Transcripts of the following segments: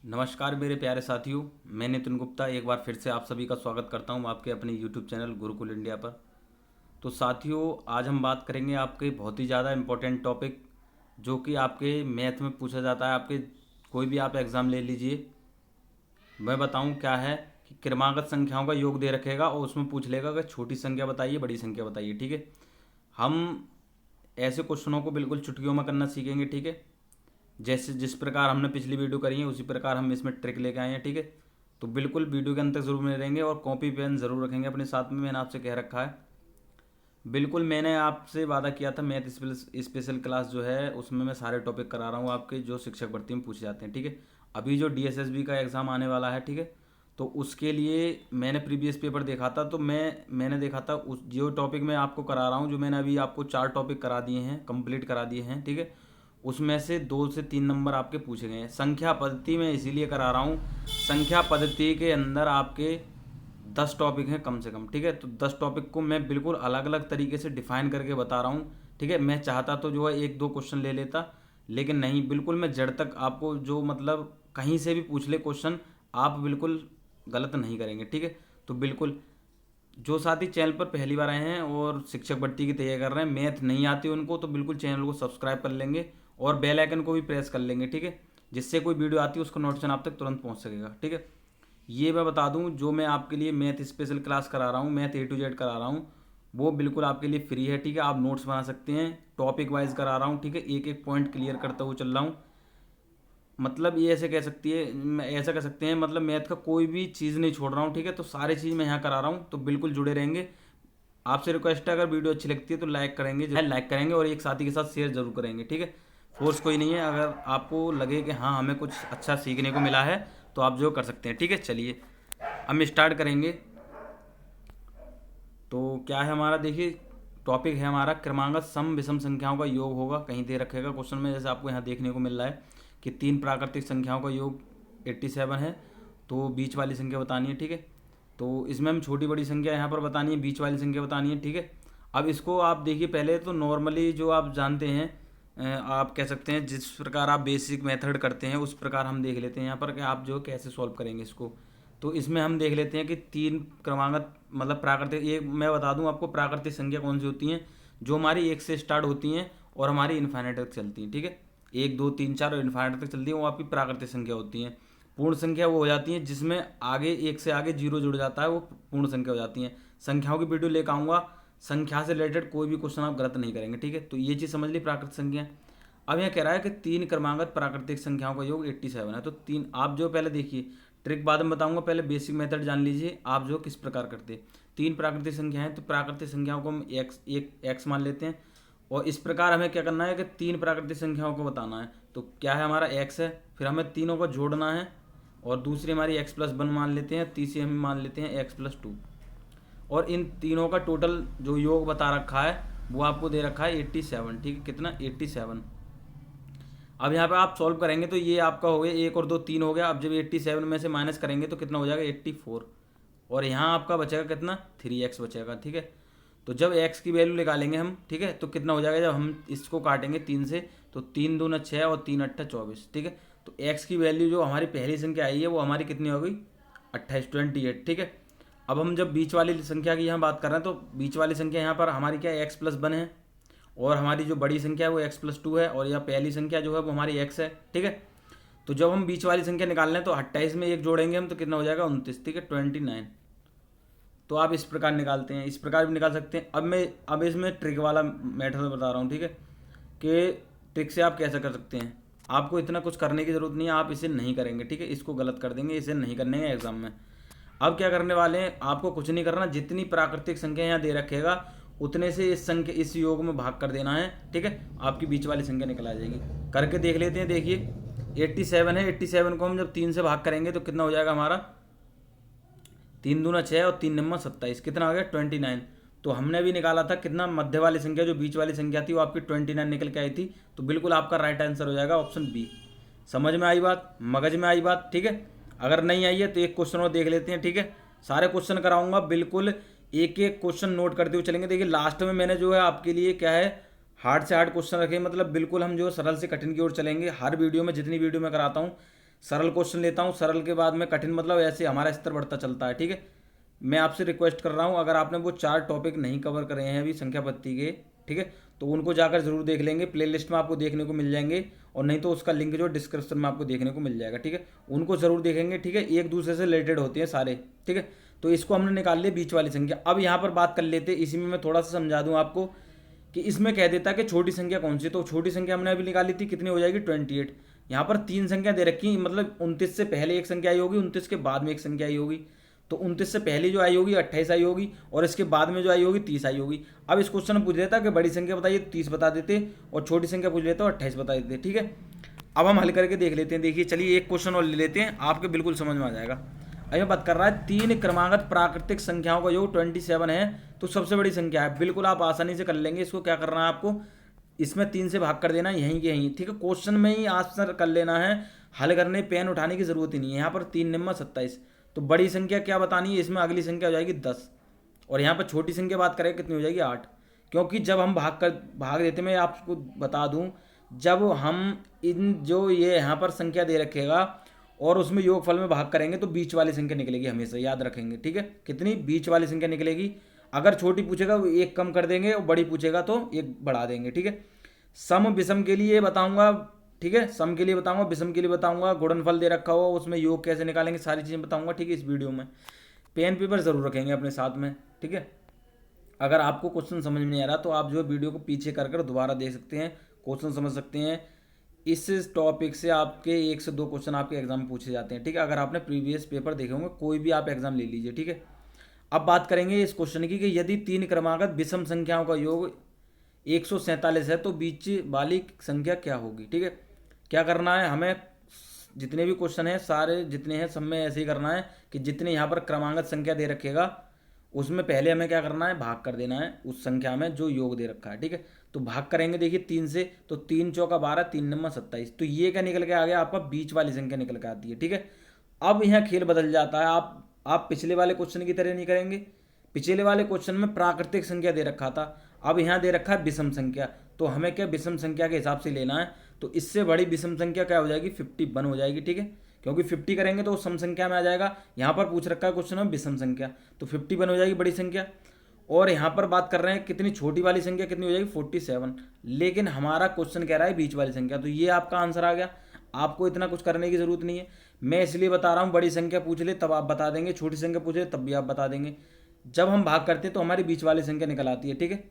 नमस्कार मेरे प्यारे साथियों। मैं नितिन गुप्ता एक बार फिर से आप सभी का स्वागत करता हूं आपके अपने यूट्यूब चैनल गुरुकुल इंडिया पर। तो साथियों, आज हम बात करेंगे आपके बहुत ही ज़्यादा इम्पोर्टेंट टॉपिक जो कि आपके मैथ में पूछा जाता है। आपके कोई भी आप एग्ज़ाम ले लीजिए, मैं बताऊं क्या है कि क्रमागत संख्याओं का योग दे रखेगा और उसमें पूछ लेगा कि छोटी संख्या बताइए, बड़ी संख्या बताइए। ठीक है, हम ऐसे क्वेश्चनों को बिल्कुल चुटकियों में करना सीखेंगे। ठीक है, जैसे जिस प्रकार हमने पिछली वीडियो करी है उसी प्रकार हम इसमें ट्रिक लेके आए हैं। ठीक है, तो बिल्कुल वीडियो के अंत तक जरूर बने रहेंगे और कॉपी पेन ज़रूर रखेंगे अपने साथ में। मैंने आपसे कह रखा है, बिल्कुल मैंने आपसे वादा किया था मैथ स्पेशल क्लास जो है उसमें मैं सारे टॉपिक करा रहा हूँ आपके जो शिक्षक भर्ती में पूछे जाते हैं। ठीक है, अभी जो डीएसएसबी का एग्ज़ाम आने वाला है, ठीक है, तो उसके लिए मैंने प्रीवियस पेपर देखा था। तो मैंने देखा था उस जो टॉपिक मैं आपको करा रहा हूँ, जो मैंने अभी आपको 4 टॉपिक करा दिए हैं, कंप्लीट करा दिए हैं। ठीक है, उसमें से 2 से 3 नंबर आपके पूछे गए हैं। संख्या पद्धति में इसीलिए करा रहा हूँ, संख्या पद्धति के अंदर आपके 10 टॉपिक हैं कम से कम। ठीक है, तो 10 टॉपिक को मैं बिल्कुल अलग अलग तरीके से डिफाइन करके बता रहा हूँ। ठीक है, मैं चाहता तो जो है 1-2 क्वेश्चन ले लेता, लेकिन नहीं, बिल्कुल मैं जड़ तक आपको जो मतलब कहीं से भी पूछ ले क्वेश्चन, आप बिल्कुल गलत नहीं करेंगे। ठीक है, तो बिल्कुल जो साथी चैनल पर पहली बार आए हैं और शिक्षक भर्ती की तैयारी कर रहे हैं, मैथ नहीं आती उनको, तो बिल्कुल चैनल को सब्सक्राइब कर लेंगे और बेल आइकन को भी प्रेस कर लेंगे। ठीक है, जिससे कोई वीडियो आती है उसका नोटिफिकेशन आप तक तुरंत पहुंच सकेगा। ठीक है, ये मैं बता दूं, जो मैं आपके लिए मैथ स्पेशल क्लास करा रहा हूँ, मैथ A to Z करा रहा हूँ, वो बिल्कुल आपके लिए फ्री है। ठीक है, आप नोट्स बना सकते हैं, टॉपिक वाइज करा रहा हूँ। ठीक है, एक एक पॉइंट क्लियर करता हुआ चल रहा हूँ। मतलब ये ऐसे कह सकती है, ऐसा कह सकते हैं, मतलब मैथ का कोई भी चीज़ नहीं छोड़ रहा हूँ। ठीक है, तो सारी चीज़ मैं यहाँ करा रहा हूँ, तो बिल्कुल जुड़े रहेंगे। आपसे रिक्वेस्ट है, अगर वीडियो अच्छी लगती है तो लाइक करेंगे, जो है लाइक करेंगे और एक साथी के साथ शेयर जरूर करेंगे। ठीक है, फोर्स कोई नहीं है, अगर आपको लगे कि हाँ हमें कुछ अच्छा सीखने को मिला है तो आप जो कर सकते हैं। ठीक है, चलिए हम स्टार्ट करेंगे। तो क्या है हमारा, देखिए टॉपिक है हमारा क्रमांगत सम विषम संख्याओं का योग होगा। कहीं दे रखेगा क्वेश्चन में, जैसे आपको यहाँ देखने को मिल रहा है कि 3 प्राकृतिक संख्याओं का योग 87 है, तो बीच वाली संख्या बतानी है। ठीक है, तो इसमें हम छोटी बड़ी संख्या यहाँ पर बतानी है, बीच वाली संख्या बतानी है। ठीक है, अब इसको आप देखिए, पहले तो नॉर्मली जो आप जानते हैं, आप कह सकते हैं जिस प्रकार आप बेसिक मेथड करते हैं उस प्रकार हम देख लेते हैं यहाँ पर कि आप जो कैसे सॉल्व करेंगे इसको। तो इसमें हम देख लेते हैं कि 3 क्रमागत मतलब प्राकृतिक, ये मैं बता दूं आपको प्राकृतिक संख्या कौन सी होती हैं, जो हमारी 1 से स्टार्ट होती हैं और हमारी इन्फाइनाइट तक चलती हैं। ठीक है, 1 2 3 4 और इन्फाइनाइट तक चलती है, वो आपकी प्राकृतिक संख्या होती हैं। पूर्ण संख्या वो हो जाती है जिसमें आगे 1 से आगे 0 जुड़ जाता है, वो पूर्ण संख्या हो जाती है। संख्याओं की वीडियो लेकर आऊँगा, संख्या से रिलेटेड कोई भी क्वेश्चन आप गलत नहीं करेंगे। ठीक है, तो ये चीज़ समझ ली प्राकृतिक संख्या। अब यहाँ कह रहा है कि 3 क्रमागत प्राकृतिक संख्याओं का योग 87 है। तो 3 आप जो पहले देखिए, ट्रिक बाद में बताऊंगा, पहले बेसिक मेथड जान लीजिए आप जो किस प्रकार करते हैं। 3 प्राकृतिक संख्या है, तो प्राकृतिक संख्याओं को हम एक्स मान लेते हैं और इस प्रकार हमें क्या करना है कि 3 प्राकृतिक संख्याओं को बताना है। तो क्या है हमारा एक्स है, फिर हमें तीनों को जोड़ना है और दूसरी हमारी x+1 मान लेते हैं, तीसरी हम मान लेते हैं x+2 और इन तीनों का टोटल जो योग बता रखा है वो आपको दे रखा है 87। ठीक है, कितना 87। अब यहाँ पे आप सॉल्व करेंगे तो ये आपका हो गया 1 और 2 3 हो गया। अब जब 87 में से माइनस करेंगे तो कितना हो जाएगा 84 और यहाँ आपका बचेगा कितना 3x बचेगा। ठीक है, तो जब x की वैल्यू निकालेंगे हम, ठीक है, तो कितना हो जाएगा जब हम इसको काटेंगे 3 से, तो 3 दूना 6 और 3 अट्ठा 24। ठीक है, तो x की वैल्यू जो हमारी पहली संख्या आई है वो हमारी कितनी हो गई 28। ठीक है, अब हम जब बीच वाली संख्या की यहाँ बात कर रहे हैं, तो बीच वाली संख्या यहाँ पर हमारी क्या है x+1 है और हमारी जो बड़ी संख्या है वो x+2 है और यह पहली संख्या जो है वो हमारी x है। ठीक है, तो जब हम बीच वाली संख्या निकाल लें तो 28 में 1 जोड़ेंगे हम तो कितना हो जाएगा 29। ठीक है, 29। तो आप इस प्रकार निकालते हैं, इस प्रकार भी निकाल सकते हैं। अब इसमें ट्रिक वाला मेथड बता रहा हूँ। ठीक है, कि ट्रिक से आप कैसे कर सकते हैं, आपको इतना कुछ करने की ज़रूरत नहीं है, आप इसे नहीं करेंगे। ठीक है, इसको गलत कर देंगे, इसे नहीं करने हैं एग्जाम में। अब क्या करने वाले हैं, आपको कुछ नहीं करना, जितनी प्राकृतिक संख्या यहाँ दे रखेगा उतने से इस योग में भाग कर देना है। ठीक है, आपकी बीच वाली संख्या निकल आ जाएगी। करके देख लेते हैं। देखिए 87 है, 87 को हम जब 3 से भाग करेंगे तो कितना हो जाएगा हमारा 3 दूना 6 और 3 नंबर 27, कितना हो गया 29। तो हमने भी निकाला था कितना, मध्य वाली संख्या जो बीच वाली संख्या थी वो आपकी 29 निकल के आई थी। तो बिल्कुल आपका राइट आंसर हो जाएगा ऑप्शन बी। समझ में आई बात, मगज में आई बात। ठीक है, अगर नहीं आई है तो एक क्वेश्चन और देख लेते हैं। ठीक है, सारे क्वेश्चन कराऊंगा, बिल्कुल एक एक क्वेश्चन नोट करते हुए चलेंगे। देखिए लास्ट में मैंने जो है आपके लिए क्या है हार्ड से हार्ड क्वेश्चन रखे, मतलब बिल्कुल हम जो सरल से कठिन की ओर चलेंगे। हर वीडियो में जितनी वीडियो मैं कराता हूँ सरल क्वेश्चन लेता हूँ, सरल के बाद में कठिन, मतलब ऐसे हमारा स्तर बढ़ता चलता है। ठीक है, मैं आपसे रिक्वेस्ट कर रहा हूँ, अगर आपने वो 4 टॉपिक नहीं कवर करे हैं अभी संख्या पत्ती के, ठीक है, तो उनको जाकर जरूर देख लेंगे, प्लेलिस्ट में आपको देखने को मिल जाएंगे, और नहीं तो उसका लिंक जो डिस्क्रिप्शन में आपको देखने को मिल जाएगा। ठीक है, उनको जरूर देखेंगे। ठीक है, एक दूसरे से रिलेटेड होते हैं सारे। ठीक है, तो इसको हमने निकाल लिया बीच वाली संख्या। अब यहाँ पर बात कर लेते हैं, इसी में मैं थोड़ा सा समझा दूँ आपको कि इसमें कह देता है कि छोटी संख्या कौन सी। तो छोटी संख्या हमने अभी निकाली थी, कितनी हो जाएगी 28। यहाँ पर 3 संख्या दे रखी, मतलब 29 से पहले एक संख्या आई होगी, 29 के बाद में एक संख्या आई होगी। तो 29 से पहले जो आई होगी 28 आई होगी, और इसके बाद में जो आई होगी 30 आई होगी। अब इस क्वेश्चन में पूछ लेता कि बड़ी संख्या बताइए, 30 बता देते, और छोटी संख्या पूछ लेता 28 बता देते। ठीक है, अब हम हल करके देख लेते हैं। देखिए चलिए एक क्वेश्चन और ले लेते हैं, आपके बिल्कुल समझ में आ जाएगा। अब मैं बात कर रहा है 3 क्रमागत प्राकृतिक संख्याओं का योग 27 है, तो सबसे बड़ी संख्या है। बिल्कुल आप आसानी से कर लेंगे। इसको क्या करना है आपको, इसमें 3 से भाग कर देना है, यहीं के यहीं। ठीक है, क्वेश्चन में ही आंसर कर लेना है, हल करने पेन उठाने की जरूरत ही नहीं है। यहाँ पर 3 निम्मा 27, तो बड़ी संख्या क्या बतानी है, इसमें अगली संख्या हो जाएगी 10, और यहाँ पर छोटी संख्या बात करें कितनी हो जाएगी 8। क्योंकि जब हम भाग देते, मैं आपको बता दूं, जब हम इन जो ये यहाँ पर संख्या दे रखेगा और उसमें योगफल में भाग करेंगे तो बीच वाली संख्या निकलेगी, हमेशा याद रखेंगे। ठीक है, कितनी, बीच वाली संख्या निकलेगी। अगर छोटी पूछेगा वो एक कम कर देंगे, और बड़ी पूछेगा तो एक बढ़ा देंगे। ठीक है, सम विषम के लिए बताऊंगा। ठीक है, सम के लिए बताऊंगा, विषम के लिए बताऊंगा, गुणनफल दे रखा हुआ उसमें योग कैसे निकालेंगे, सारी चीज़ें बताऊंगा। ठीक है, इस वीडियो में पेन पेपर जरूर रखेंगे अपने साथ में। ठीक है, अगर आपको क्वेश्चन समझ में नहीं आ रहा तो आप जो वीडियो को पीछे कर दोबारा देख सकते हैं, क्वेश्चन समझ सकते हैं। इस टॉपिक से आपके 1 से 2 क्वेश्चन आपके एग्जाम में पूछे जाते हैं। ठीक है, अगर आपने प्रीवियस पेपर देखे होंगे, कोई भी आप एग्जाम ले लीजिए। ठीक है, अब बात करेंगे इस क्वेश्चन की कि यदि 3 क्रमागत विषम संख्याओं का योग 147 है तो बीच वाली संख्या क्या होगी। ठीक है, क्या करना है हमें, जितने भी क्वेश्चन हैं सारे जितने हैं सब में ऐसे ही करना है कि जितने यहाँ पर क्रमागत संख्या दे रखेगा उसमें पहले हमें क्या करना है, भाग कर देना है उस संख्या में जो योग दे रखा है। ठीक है, तो भाग करेंगे देखिए 3 से, तो 3 चौका 12, 3 नंबर 27, तो ये क्या निकल के आ गया आपका, बीच वाली संख्या निकल के आती है। ठीक है, अब यहाँ खेल बदल जाता है। आप पिछले वाले क्वेश्चन की तरह नहीं करेंगे। पिछले वाले क्वेश्चन में प्राकृतिक संख्या दे रखा था, अब यहाँ दे रखा है विषम संख्या, तो हमें क्या विषम संख्या के हिसाब से लेना है। तो इससे बड़ी विषम संख्या क्या हो जाएगी, 51 हो जाएगी। ठीक है, क्योंकि 50 करेंगे तो सम संख्या में आ जाएगा। यहाँ पर पूछ रखा है क्वेश्चन में विषम संख्या, तो 51 हो जाएगी बड़ी संख्या। और यहाँ पर बात कर रहे हैं कितनी, छोटी वाली संख्या कितनी हो जाएगी 47, लेकिन हमारा क्वेश्चन कह रहा है बीच वाली संख्या, तो ये आपका आंसर आ गया। आपको इतना कुछ करने की जरूरत नहीं है, मैं इसलिए बता रहा हूँ। बड़ी संख्या पूछ ले तब आप बता देंगे, छोटी संख्या पूछ ले तब भी आप बता देंगे। जब हम भाग करते हैं तो हमारी बीच वाली संख्या निकल आती है। ठीक है,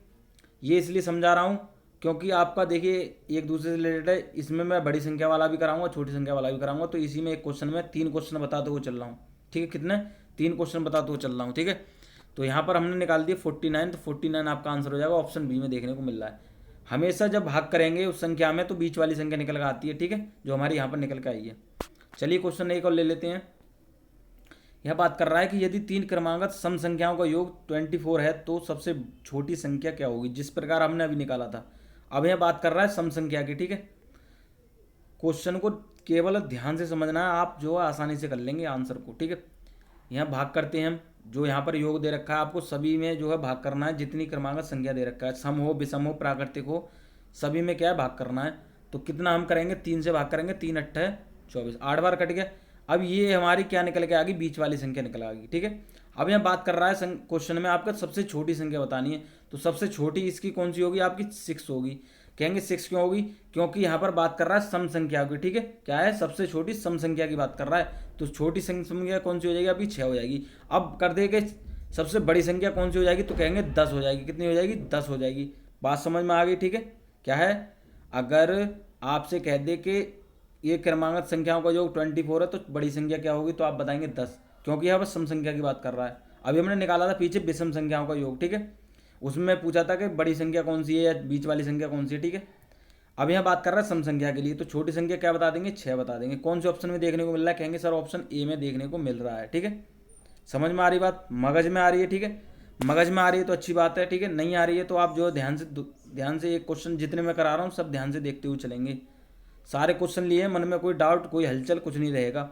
ये इसलिए समझा रहा हूँ क्योंकि आपका देखिए एक दूसरे से रिलेटेड है। इसमें मैं बड़ी संख्या वाला भी कराऊंगा, छोटी संख्या वाला भी कराऊंगा। तो इसी में एक क्वेश्चन में 3 क्वेश्चन बताते हुए चल रहा हूँ। ठीक है, कितने, 3 क्वेश्चन बताते हुए चल रहा हूँ। ठीक है, तो यहाँ पर हमने निकाल दिया 49, तो 49 आपका आंसर हो जाएगा, ऑप्शन बी में देखने को मिल रहा है। हमेशा जब भाग करेंगे उस संख्या में तो बीच वाली संख्या निकल कर आती है। ठीक है, जो हमारी यहाँ पर निकल कर आई है। चलिए क्वेश्चन एक और ले लेते हैं। यह बात कर रहा है कि यदि 3 क्रमागत सम संख्याओं का योग 24 है तो सबसे छोटी संख्या क्या होगी, जिस प्रकार हमने अभी निकाला था। अब यह बात कर रहा है सम संख्या की। ठीक है, क्वेश्चन को केवल ध्यान से समझना है, आप जो है आसानी से कर लेंगे आंसर को। ठीक है, यहाँ भाग करते हैं हम, जो यहाँ पर योग दे रखा है आपको सभी में जो है भाग करना है, जितनी क्रमागत संख्या दे रखा है, सम हो विषम हो प्राकृतिक हो, सभी में क्या है भाग करना है। तो कितना हम करेंगे, 3 से भाग करेंगे, 3 8 24, 8 बार कट गया। अब ये हमारी क्या निकल के आ गई, बीच वाली संख्या निकल आ गई। ठीक है, अब यहाँ बात कर रहा है क्वेश्चन में आपका सबसे छोटी संख्या बतानी है, तो सबसे छोटी इसकी कौन सी होगी, आपकी 6 होगी। कहेंगे 6 क्यों होगी, क्योंकि यहाँ पर बात कर रहा है सम संख्या की। ठीक है, क्या है, सबसे छोटी सम संख्या की बात कर रहा है, तो छोटी संख्या कौन सी हो जाएगी, आपकी 6 हो जाएगी। अब कर देंगे सबसे बड़ी संख्या कौन सी हो जाएगी, तो कहेंगे 10 हो जाएगी। कितनी हो जाएगी, 10 हो जाएगी। बात समझ में आ गई। ठीक है, क्या है, अगर आपसे कह दे कि ये क्रमागत संख्याओं का योग 24 है तो बड़ी संख्या क्या होगी, तो आप बताएंगे 10, क्योंकि यहाँ पर सम संख्या की बात कर रहा है। अभी हमने निकाला था पीछे विषम संख्याओं का योग। ठीक है, उसमें पूछा था कि बड़ी संख्या कौन सी है या बीच वाली संख्या कौन सी है। ठीक है, अब यहाँ बात कर रहा है सम संख्या के लिए, तो छोटी संख्या क्या बता देंगे, 6 बता देंगे। कौन से ऑप्शन में देखने को मिल रहा है, कहेंगे सर ऑप्शन ए में देखने को मिल रहा है। ठीक है, समझ में आ रही बात, मगज में आ रही है। ठीक है, मगज में आ रही है तो अच्छी बात है। ठीक है, नहीं आ रही है तो आप जो ध्यान से एक क्वेश्चन जितने मैं करा रहा हूँ सब ध्यान से देखते हुए चलेंगे। सारे क्वेश्चन लिए, मन में कोई डाउट कोई हलचल कुछ नहीं रहेगा।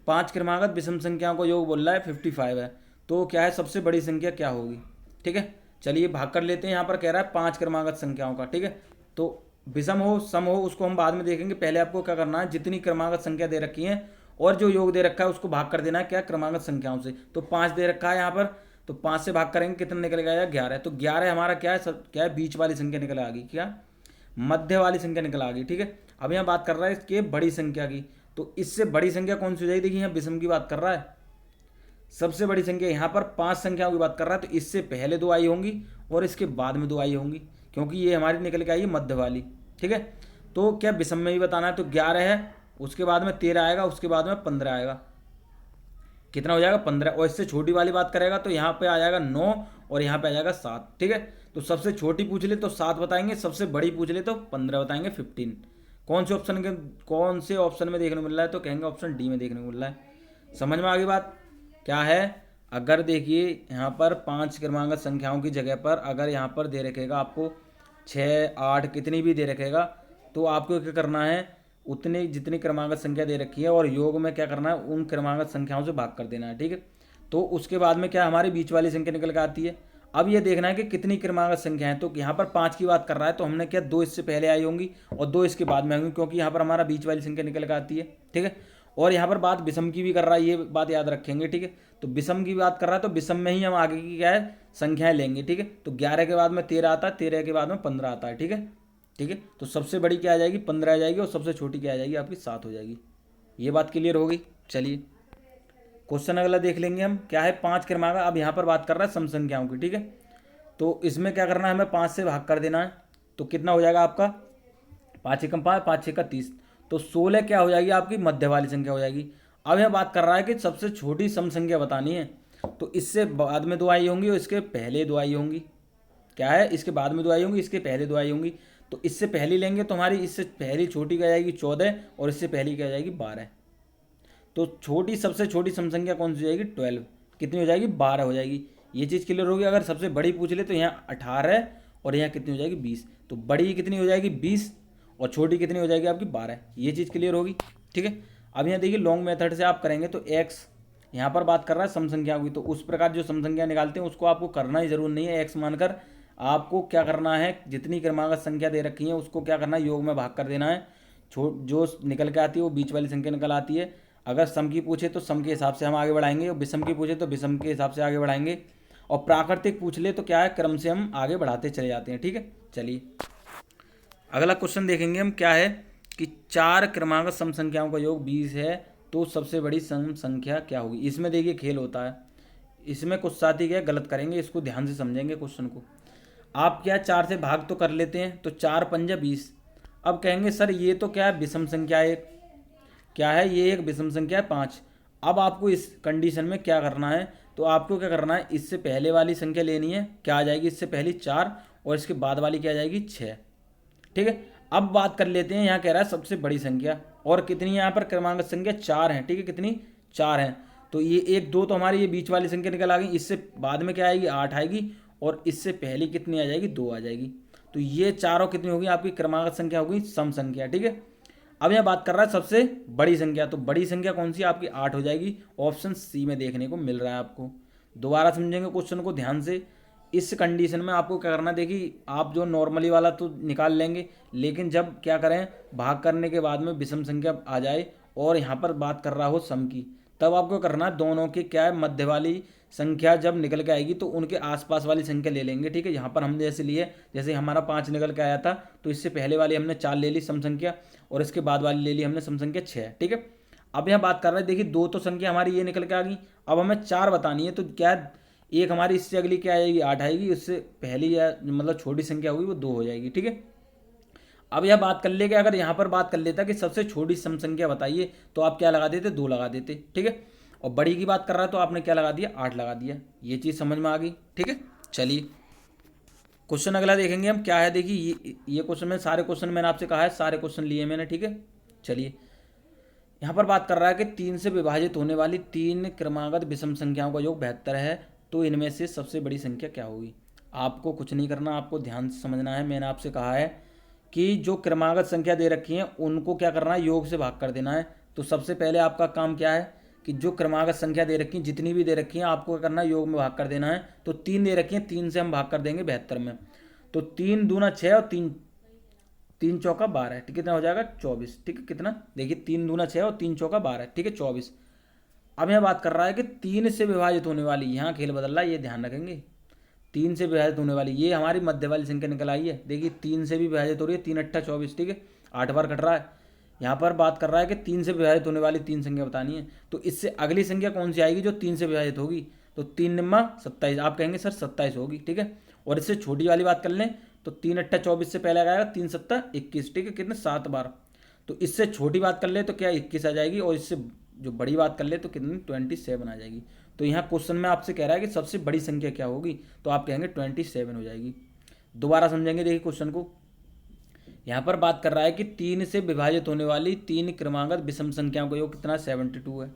5 क्रमागत विषम संख्याओं का योग बोल रहा है 55 है, तो क्या है सबसे बड़ी संख्या क्या होगी। ठीक है, चलिए भाग कर लेते हैं। यहाँ पर कह रहा है 5 क्रमागत संख्याओं का। ठीक है, तो विषम हो सम हो उसको हम बाद में देखेंगे, पहले आपको क्या करना है, जितनी क्रमागत संख्या दे रखी है और जो योग दे रखा है उसको भाग कर देना है क्या, क्रमागत संख्याओं से। तो 5 दे रखा है यहाँ पर, तो 5 से भाग करेंगे कितना निकलेगा यार, 11। तो 11 हमारा क्या है, क्या है, बीच वाली संख्या निकल आ गई, क्या, मध्य वाली संख्या निकल आ गई। ठीक है, अब यहाँ बात कर रहा है इसके बड़ी संख्या की, तो इससे बड़ी संख्या कौन सी हो जाएगी, देखिए यहाँ विषम की बात कर रहा है, सबसे बड़ी संख्या यहाँ पर 5 संख्याओं की बात कर रहा है, तो इससे पहले 2 आई होंगी और इसके बाद में 2 आई होंगी, क्योंकि ये हमारी निकल के आई मध्य वाली। ठीक है, तो क्या विषम में ही बताना है, तो 11 है, उसके बाद में 13 आएगा, उसके बाद में 15 आएगा, कितना हो जाएगा 15। और इससे छोटी वाली बात करेगा तो यहाँ पे आ जाएगा 9 और यहाँ पे आ जाएगा 7। ठीक है, तो सबसे छोटी पूछ ले तो 7 बताएंगे, सबसे बड़ी पूछ ले तो 15 बताएंगे, 15। कौन से ऑप्शन में देखने को मिल रहा है, तो कहेंगे ऑप्शन डी में देखने को मिल रहा है। समझ में आ गई बात क्या है। अगर देखिए यहाँ पर 5 क्रमांक संख्याओं की जगह पर अगर यहाँ पर दे रखेगा आपको 6, 8 कितनी भी दे रखेगा, तो आपको क्या करना है, उतनी जितनी क्रमागत संख्या दे रखी है और योग में क्या करना है, उन क्रमागत संख्याओं से भाग कर देना है। ठीक है, तो उसके बाद में क्या हमारी बीच वाली संख्या निकल कर आती है। अब ये देखना है कि कितनी क्रमागत संख्या है, तो यहाँ पर 5 की बात कर रहा है, तो हमने क्या 2 इससे पहले आई होंगी और 2 इसके बाद में आएंगी, क्योंकि यहाँ पर हमारा बीच वाली संख्या निकल कर आती है। ठीक है, और यहाँ पर बात विषम की भी कर रहा है, ये बात याद रखेंगे। ठीक है, तो विषम की बात कर रहा है, तो विषम में ही हम आगे की क्या है संख्याएं लेंगे। ठीक है, तो 11 के बाद में 13 आता है, 13 के बाद में 15 आता है। ठीक है, ठीक है, तो सबसे बड़ी क्या आ जाएगी 15 आ जाएगी और सबसे छोटी क्या आ जाएगी आपकी 7 हो जाएगी। ये बात क्लियर हो गई। चलिए क्वेश्चन अगला देख लेंगे हम, क्या है 5 क्रमांक। अब यहाँ पर बात कर रहा है सम संख्याओं की। ठीक है, तो इसमें क्या करना है, हमें 5 से भाग कर देना है, तो कितना हो जाएगा आपका 5 एकम 5, 5 6 का 30, तो 16 क्या हो जाएगी आपकी मध्य वाली संख्या हो जाएगी। अब यह बात कर रहा है कि सबसे छोटी सम संख्या बतानी है, तो इससे बाद में 2 आई होंगी और इसके पहले 2 आई होंगी। क्या है, इसके बाद में 2 आई होंगी, इसके पहले 2 आई होंगी। तो इससे पहली लेंगे तो हमारी इससे पहली छोटी क्या जाएगी 14 और इससे पहली क्या जाएगी 12। तो छोटी सबसे छोटी सम संख्या कौन सी हो जाएगी 12, कितनी हो जाएगी 12 हो जाएगी। ये चीज़ क्लियर होगी। अगर सबसे बड़ी पूछ ले तो यहाँ 18 और यहाँ कितनी हो जाएगी 20, तो बड़ी कितनी हो जाएगी 20 और छोटी कितनी हो जाएगी आपकी 12। ये चीज़ क्लियर होगी। ठीक है, अब यहाँ देखिए लॉन्ग मेथड से आप करेंगे तो एक्स यहाँ पर बात कर रहा है सम संख्या की, तो उस प्रकार जो सम संख्या निकालते हैं उसको आपको करना ही जरूर नहीं है। एक्स मानकर आपको क्या करना है, जितनी क्रमागत संख्या दे रखी है उसको क्या करना है योग में भाग कर देना है। जो निकल के आती है वो बीच वाली संख्या निकल आती है। अगर सम की पूछे तो सम के हिसाब से हम आगे बढ़ाएंगे, और विषम की पूछे तो विषम के हिसाब से आगे बढ़ाएंगे, और प्राकृतिक पूछ ले तो क्या है क्रम से हम आगे बढ़ाते चले जाते हैं। ठीक है, चलिए अगला क्वेश्चन देखेंगे हम, क्या है कि 4 क्रमागत सम संख्याओं का योग 20 है, तो सबसे बड़ी सम संख्या क्या होगी। इसमें देखिए खेल होता है, इसमें कुछ साथी क्या गलत करेंगे, इसको ध्यान से समझेंगे क्वेश्चन को। आप क्या 4 से भाग तो कर लेते हैं, तो 4 पंजा 20। अब कहेंगे सर ये तो क्या है विषम संख्या है, क्या है ये एक विषम संख्या है 5। अब आपको इस कंडीशन में क्या करना है, तो आपको क्या करना है, इससे पहले वाली संख्या लेनी है, क्या आ जाएगी इससे पहली 4 और इसके बाद वाली क्या आ जाएगी 6। ठीक है, अब बात कर लेते हैं, यहाँ कह रहा है सबसे बड़ी संख्या, और कितनी यहाँ पर क्रमांक संख्या 4 है। ठीक है, कितनी 4 है, तो ये 1 2 तो हमारी ये बीच वाली संख्या निकल आ गई, इससे बाद में क्या आएगी 8 आएगी और इससे पहली कितनी आ जाएगी 2 आ जाएगी। तो ये चारों कितनी होगी आपकी क्रमागत संख्या होगी सम संख्या। ठीक है, अब यह बात कर रहा है सबसे बड़ी संख्या, तो बड़ी संख्या कौन सी आपकी 8 हो जाएगी। ऑप्शन सी में देखने को मिल रहा है आपको। दोबारा समझेंगे क्वेश्चन को ध्यान से। इस कंडीशन में आपको क्या करना है, देखिए आप जो नॉर्मली वाला तो निकाल लेंगे, लेकिन जब क्या करें भाग करने के बाद में विषम संख्या आ जाए और यहाँ पर बात कर रहा हो सम की, तब आपको करना है दोनों के क्या है मध्य वाली संख्या जब निकल के आएगी तो उनके आसपास वाली संख्या ले लेंगे। ठीक है, यहाँ पर हम जैसे लिए, जैसे हमारा 5 निकल के आया था, तो इससे पहले वाली हमने 4 ले ली सम संख्या और इसके बाद वाली ले ली हमने सम संख्या 6। ठीक है, अब यहाँ बात कर रहे हैं, देखिए 2 तो संख्या हमारी ये निकल के आ गई, अब हमें 4 बतानी है, तो क्या एक हमारी इससे अगली क्या आएगी 8 आएगी, इससे पहली या मतलब छोटी संख्या होगी वो 2 हो जाएगी। ठीक है, अब यह बात कर ले कि अगर यहाँ पर बात कर लेता कि सबसे छोटी सम संख्या बताइए, तो आप क्या लगा देते 2 लगा देते। ठीक है, और बड़ी की बात कर रहा है तो आपने क्या लगा दिया 8 लगा दिया। ये चीज़ समझ में आ गई। ठीक है, चलिए क्वेश्चन अगला देखेंगे हम, क्या है देखिए ये क्वेश्चन में सारे क्वेश्चन मैंने आपसे कहा है, सारे क्वेश्चन लिए मैंने। ठीक है, चलिए यहाँ पर बात कर रहा है कि 3 से विभाजित होने वाली 3 क्रमागत विषम संख्याओं का योग 72 है, तो इनमें से सबसे बड़ी संख्या क्या होगी। आपको कुछ नहीं करना, आपको ध्यान से समझना है। मैंने आपसे कहा है कि जो क्रमागत संख्या दे रखी है उनको क्या करना है योग से भाग कर देना है। तो सबसे पहले आपका काम क्या है कि जो क्रमागत संख्या दे रखी है जितनी भी दे रखी है आपको क्या करना है योग में भाग कर देना है। तो 3 दे रखी है, 3 से हम भाग कर देंगे 72 में, तो 3 दूना 6 और 3 3 चौका 12, ठीक है, कितना हो जाएगा 24, ठीक है, कितना देखिए 3 दूना 6 और 3 चौका 12, ठीक है 24। अब यह बात कर रहा है कि 3 से विभाजित होने वाली, यहाँ खेल बदल रहा है, ये ध्यान रखेंगे। 3 से विभाजित होने वाली ये हमारी मध्य वाली संख्या निकल आई है, देखिए 3 से भी विभाजित हो रही है, 3 अट्ठा 24, ठीक है, 8 बार कट रहा है। यहाँ पर बात कर रहा है कि 3 से विभाजित होने वाली 3 संख्या बतानी है, तो इससे अगली संख्या कौन सी आएगी जो 3 से विभाजित होगी, तो 3 निम्मा 27, आप कहेंगे सर 27 होगी, ठीक है। और इससे छोटी वाली बात कर लें तो 3 अट्ठा 24 से पहले आएगा 3 सत्ता 21, ठीक है, कितने 7 बार। तो इससे छोटी बात कर ले तो क्या 21 आ जाएगी, और इससे जो बड़ी बात कर ले तो कितनी 27 आ जाएगी। तो यहाँ क्वेश्चन में आपसे कह रहा है कि सबसे बड़ी संख्या क्या होगी, तो आप कहेंगे 27 हो जाएगी। दोबारा समझेंगे, देखिए क्वेश्चन को। यहाँ पर बात कर रहा है कि 3 से विभाजित होने वाली 3 क्रमांगत विषम संख्याओं का योग कितना 72 है।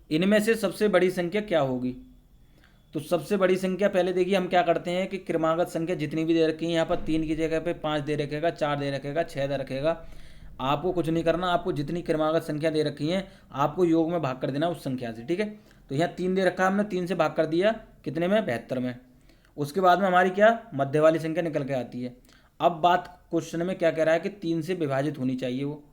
इनमें से सबसे बड़ी संख्या क्या होगी, तो सबसे बड़ी संख्या पहले देखिए हम क्या करते हैं कि क्रमागत संख्या जितनी भी दे रखी है, यहाँ पर 3 की जगह पे 5 दे रखेगा, 4 दे रखेगा, 6 दे रखेगा। आपको कुछ नहीं करना, आपको जितनी क्रमागत संख्या दे रखी है आपको योग में भाग कर देना उस संख्या से, ठीक है। तो यहाँ 3 दे रखा है, हमने 3 से भाग कर दिया, कितने में 72 में। उसके बाद में हमारी क्या मध्य वाली संख्या निकल के आती है। अब बात क्वेश्चन में क्या कह रहा है कि 3 से विभाजित होनी चाहिए वो,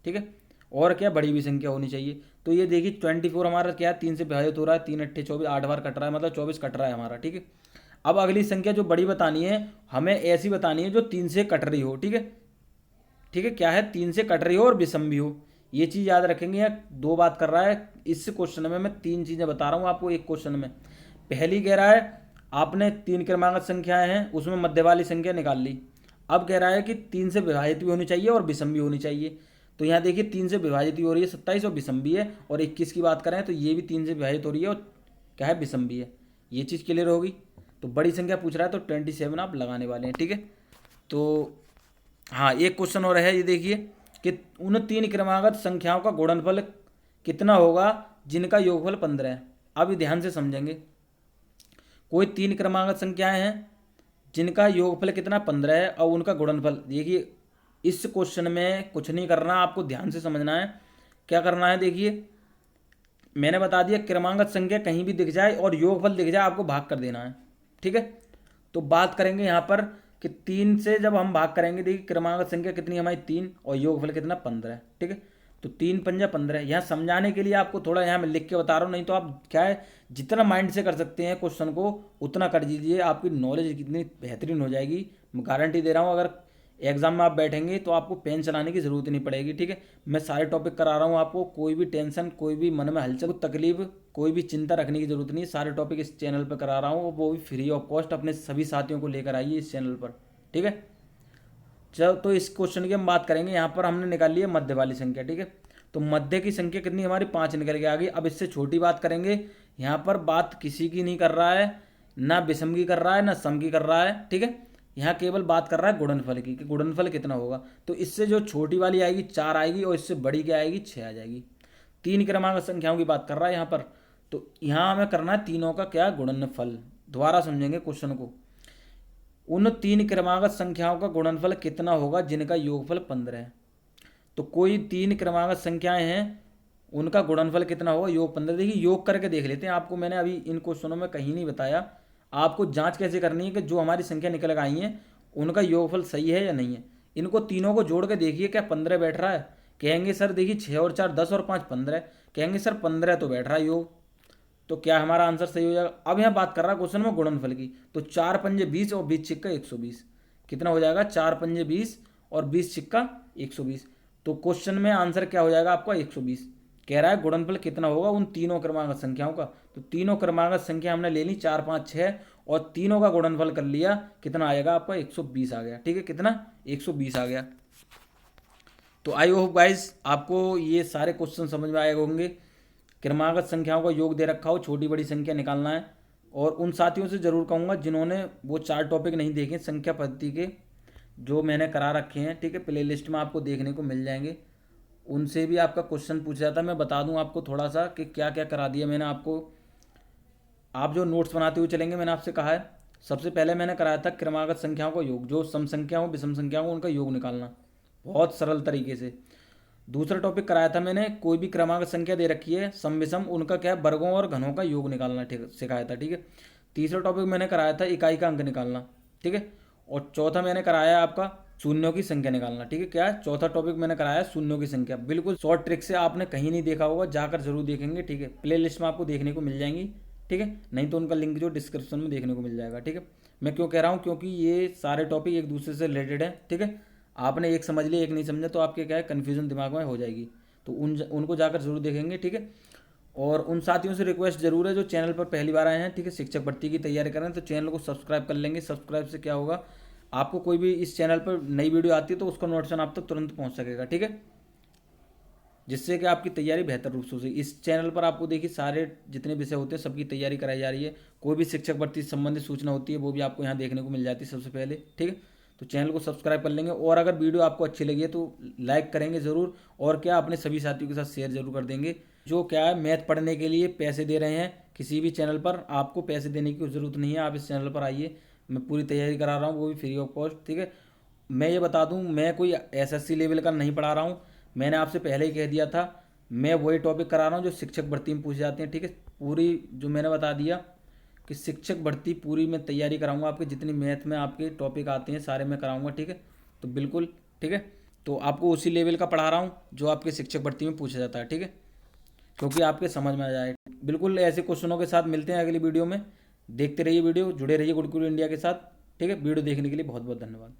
ठीक है, और क्या बड़ी भी संख्या होनी चाहिए। तो ये देखिए 24 हमारा क्या है 3 से विभाजित हो रहा है, 3 अट्ठे 24, 8 बार कट रहा है, मतलब 24 कट रहा है हमारा, ठीक है। अब अगली संख्या जो बड़ी बतानी है हमें ऐसी बतानी है जो 3 से कट रही हो, ठीक है, ठीक है, क्या है 3 से कट रही हो और विषम भी हो, ये चीज़ याद रखेंगे। यहाँ 2 बात कर रहा है इस क्वेश्चन में, मैं 3 चीज़ें बता रहा हूँ आपको एक क्वेश्चन में। पहली कह रहा है आपने 3 क्रमांक संख्याएं हैं उसमें मध्य वाली संख्या निकाल ली। अब कह रहा है कि 3 से विभाजित भी होनी चाहिए और विषम भी होनी चाहिए। तो यहाँ देखिए 3 से विभाजित भी हो रही है 27 और विषम भी है, और 21 की बात करें तो ये भी 3 से विभाजित हो रही है और क्या है विषम भी है, ये चीज़ क्लियर होगी। तो बड़ी संख्या पूछ रहा है तो 27 आप लगाने वाले हैं, ठीक है। तो हाँ एक क्वेश्चन और है, ये देखिए कि उन 3 क्रमागत संख्याओं का गुणनफल कितना होगा जिनका योगफल 15 है। अब ये ध्यान से समझेंगे, कोई 3 क्रमागत संख्याएं हैं जिनका योगफल कितना 15 है और उनका गुणनफल, देखिए इस क्वेश्चन में कुछ नहीं करना, आपको ध्यान से समझना है। क्या करना है देखिए मैंने बता दिया, क्रमांगत संख्या कहीं भी दिख जाए और योगफल दिख जाए आपको भाग कर देना है, ठीक है। तो बात करेंगे यहाँ पर कि 3 से जब हम भाग करेंगे, देखिए क्रमांगत संख्या कितनी हमारी 3 और योगफल कितना 15 है, ठीक है। तो 3 पंजा 15, यहाँ समझाने के लिए आपको थोड़ा यहाँ मैं लिख के बता रहा हूँ, नहीं तो आप क्या है जितना माइंड से कर सकते हैं क्वेश्चन को उतना कर दीजिए, आपकी नॉलेज कितनी बेहतरीन हो जाएगी। मैं गारंटी दे रहा हूँ अगर एग्जाम में आप बैठेंगे तो आपको पेन चलाने की ज़रूरत नहीं पड़ेगी, ठीक है। मैं सारे टॉपिक करा रहा हूँ आपको, कोई भी टेंशन, कोई भी मन में हलचल, तकलीफ, कोई भी चिंता रखने की ज़रूरत नहीं है। सारे टॉपिक इस चैनल पर करा रहा हूँ, वो भी फ्री ऑफ कॉस्ट। अपने सभी साथियों को लेकर आइए इस चैनल पर, ठीक है। चलो तो इस क्वेश्चन की हम बात करेंगे। यहाँ पर हमने निकाल लिया मध्य वाली संख्या, ठीक है। तो मध्य की संख्या कितनी हमारी 5 निकल के आ गई। अब इससे छोटी बात करेंगे, यहाँ पर बात किसी की नहीं कर रहा है, ना विषम की कर रहा है ना सम की कर रहा है, ठीक है। यहाँ केवल बात कर रहा है गुणनफल की कि गुणनफल कितना होगा। तो इससे जो छोटी वाली आएगी 4 आएगी और इससे बड़ी क्या आएगी 6 आ जाएगी। 3 क्रमांक संख्याओं की बात कर रहा है यहाँ पर, तो यहाँ हमें करना है तीनों का क्या गुणनफल। दोबारा समझेंगे क्वेश्चन को, उन 3 क्रमागत संख्याओं का गुणनफल कितना होगा जिनका योगफल 15 है। तो कोई 3 क्रमागत संख्याएं हैं उनका गुणनफल कितना होगा योग 15। देखिए योग करके देख लेते हैं, आपको मैंने अभी इन क्वेश्चनों में कहीं नहीं बताया। आपको जांच कैसे करनी है कि जो हमारी संख्या निकल आई है उनका योगफल सही है या नहीं है। इनको तीनों को जोड़ के देखिए क्या 15 बैठ रहा है। कहेंगे सर देखिए 6 और 4 10 और 5 15, कहेंगे सर 15 तो बैठ रहा है योग, तो क्या हमारा आंसर सही हो जाएगा। अब यहाँ बात कर रहा है क्वेश्चन में गुणनफल की, तो 4 पंजे 20 और 20 छिक्का 120, कितना हो जाएगा 4 पंजे 20 और 20 छिक्का 120। तो क्वेश्चन में आंसर क्या हो जाएगा आपका 120। कह रहा है गुणनफल कितना होगा उन तीनों क्रमांक संख्याओं का। तो तीनों क्रमांक संख्या हमने ले ली 4 5 6 और तीनों का गुणनफल कर लिया, कितना आएगा आपका 120 आ गया, ठीक है। कितना 120 आ गया। तो आई होप गाइस आपको ये सारे क्वेश्चन समझ में आए होंगे। क्रमागत संख्याओं का योग दे रखा हो, छोटी बड़ी संख्या निकालना है। और उन साथियों से ज़रूर कहूँगा जिन्होंने वो 4 टॉपिक नहीं देखे संख्या पद्धति के, जो मैंने करा रखे हैं, ठीक है, प्लेलिस्ट में आपको देखने को मिल जाएंगे। उनसे भी आपका क्वेश्चन पूछा जाता है। मैं बता दूं आपको थोड़ा सा कि क्या क्या करा दिया मैंने आपको। आप जो नोट्स बनाते हुए चलेंगे, मैंने आपसे कहा है सबसे पहले मैंने कराया था क्रमागत संख्याओं का योग, जो सम संख्या हो विषम संख्या हो उनका योग निकालना बहुत सरल तरीके से। दूसरा टॉपिक कराया था मैंने, कोई भी क्रमागत संख्या दे रखी है सम विषम, उनका क्या है वर्गों और घनों का योग निकालना, ठीक सिखाया था, ठीक है। तीसरा टॉपिक मैंने कराया था इकाई का अंक निकालना, ठीक है। और चौथा मैंने कराया आपका शून्यों की संख्या निकालना। ठीक है, क्या है, चौथा टॉपिक मैंने कराया है शून्यों की संख्या। बिल्कुल शॉर्ट ट्रिक से, आपने कहीं नहीं देखा होगा, जाकर जरूर देखेंगे। ठीक है, प्ले लिस्ट में आपको देखने को मिल जाएंगी। ठीक है, नहीं तो उनका लिंक जो डिस्क्रिप्शन में देखने को मिल जाएगा। ठीक है, मैं क्यों कह रहा हूँ, क्योंकि ये सारे टॉपिक एक दूसरे से रिलेटेड हैं। ठीक है, आपने एक समझ लिया, एक नहीं समझा, तो आपके क्या है, कन्फ्यूजन दिमाग में हो जाएगी। तो उनको जाकर जरूर देखेंगे। ठीक है, और उन साथियों से रिक्वेस्ट जरूर है जो चैनल पर पहली बार आए हैं। ठीक है, शिक्षक भर्ती की तैयारी कर रहे हैं, तो चैनल को सब्सक्राइब कर लेंगे। सब्सक्राइब से क्या होगा, आपको कोई भी इस चैनल पर नई वीडियो आती है तो उसका नोटिफिकेशन आप तक तुरंत पहुंच सकेगा। ठीक है, जिससे कि आपकी तैयारी बेहतर रूप से हो सके। इस चैनल पर आपको देखिए सारे जितने विषय होते हैं सबकी तैयारी कराई जा रही है। कोई भी शिक्षक भर्ती से संबंधित सूचना होती है वो भी आपको यहाँ देखने को मिल जाती है सबसे पहले। ठीक है, तो चैनल को सब्सक्राइब कर लेंगे, और अगर वीडियो आपको अच्छी लगी है तो लाइक करेंगे ज़रूर, और क्या अपने सभी साथियों के साथ शेयर जरूर कर देंगे। जो क्या है, मैथ पढ़ने के लिए पैसे दे रहे हैं किसी भी चैनल पर, आपको पैसे देने की ज़रूरत नहीं है। आप इस चैनल पर आइए, मैं पूरी तैयारी करा रहा हूँ, वो भी फ्री ऑफ कॉस्ट। ठीक है, मैं ये बता दूं, मैं कोई एसएससी लेवल का नहीं पढ़ा रहा हूँ। मैंने आपसे पहले ही कह दिया था, मैं वही टॉपिक करा रहा हूँ जो शिक्षक भर्ती में पूछे जाते हैं। ठीक है, पूरी जो मैंने बता दिया कि शिक्षक भर्ती पूरी मैं तैयारी कराऊंगा, आपके जितनी मैथ में आपके टॉपिक आते हैं सारे मैं कराऊंगा। ठीक है, तो बिल्कुल ठीक है, तो आपको उसी लेवल का पढ़ा रहा हूँ जो आपके शिक्षक भर्ती में पूछा जाता है। ठीक है, क्योंकि आपके समझ में आ जाए। बिल्कुल ऐसे क्वेश्चनों के साथ मिलते हैं अगली वीडियो में। देखते रहिए वीडियो, जुड़े रहिए गुरुकुल इंडिया के साथ। ठीक है, वीडियो देखने के लिए बहुत बहुत धन्यवाद।